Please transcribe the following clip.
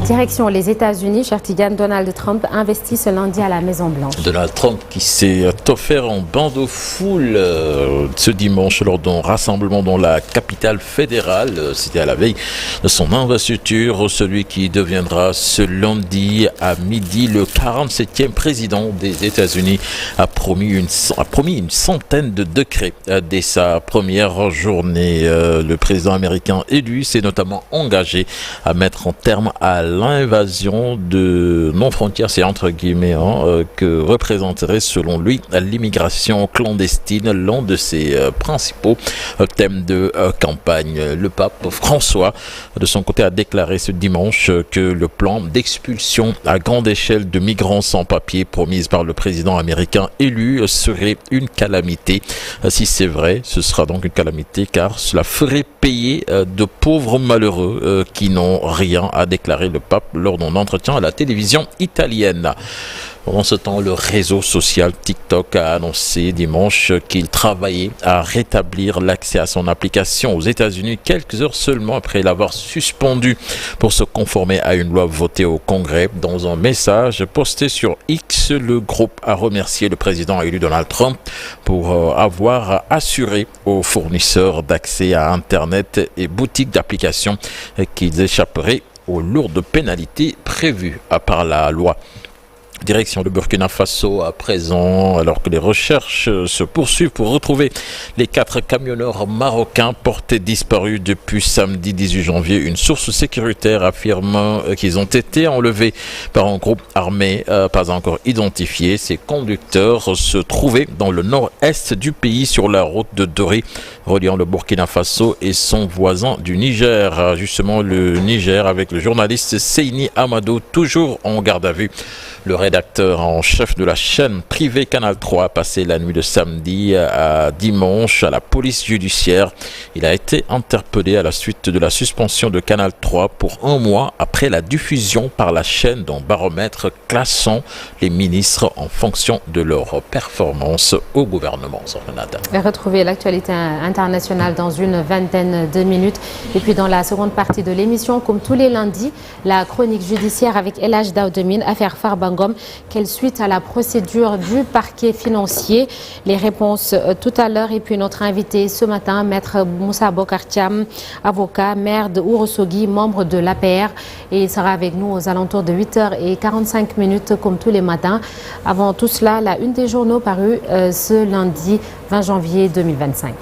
Direction les États-Unis, cher Tidiane, Donald Trump investit ce lundi à la Maison-Blanche. Donald Trump qui s'est offert en bandeau foule ce dimanche lors d'un rassemblement dans la capitale fédérale. C'était à la veille de son investiture. Celui qui deviendra ce lundi à midi le 47e président des États-Unis a promis une centaine de décrets dès sa première journée. Le président américain élu s'est notamment engagé à mettre un terme à l'invasion de non-frontières, c'est entre guillemets, que représenterait selon lui l'immigration clandestine, l'un de ses principaux thèmes de campagne. Le pape François, de son côté, a déclaré ce dimanche que le plan d'expulsion à grande échelle de migrants sans papier promise par le président américain élu serait une calamité. Si c'est vrai, ce sera donc une calamité car cela ferait payer de pauvres malheureux qui n'ont rien, a déclaré le pape lors d'un entretien à la télévision italienne. Pendant ce temps, le réseau social TikTok a annoncé dimanche qu'il travaillait à rétablir l'accès à son application aux États-Unis quelques heures seulement après l'avoir suspendu pour se conformer à une loi votée au Congrès. Dans un message posté sur X, le groupe a remercié le président élu Donald Trump pour avoir assuré aux fournisseurs d'accès à Internet et boutiques d'applications qu'ils échapperaient aux lourdes pénalités prévues par la loi. Direction le Burkina Faso à présent, alors que les recherches se poursuivent pour retrouver les 4 camionneurs marocains portés disparus depuis samedi 18 janvier. Une source sécuritaire affirme qu'ils ont été enlevés par un groupe armé pas encore identifié. Ces conducteurs se trouvaient dans le nord-est du pays sur la route de Doré, reliant le Burkina Faso et son voisin du Niger. Justement, le Niger avec le journaliste Seyni Amadou, toujours en garde à vue. Le rédacteur en chef de la chaîne privée Canal 3 a passé la nuit de samedi à dimanche à la police judiciaire. Il a été interpellé à la suite de la suspension de Canal 3 pour 1 mois après la diffusion par la chaîne d'un baromètre classant les ministres en fonction de leur performance au gouvernement. Retrouvez l'actualité internationale dans une vingtaine de minutes. Et puis dans la seconde partie de l'émission, comme tous les lundis, la chronique judiciaire avec El Hadj Daouda, affaire Farba Ngom. Quelle suite à la procédure du parquet financier? Les réponses tout à l'heure. Et puis notre invité ce matin, maître Moussa Bokar Thiam, avocat, maire de Ourossogui, membre de l'APR. Et il sera avec nous aux alentours de 8h45 comme tous les matins. Avant tout cela, la une des journaux parue ce lundi 20 janvier 2025.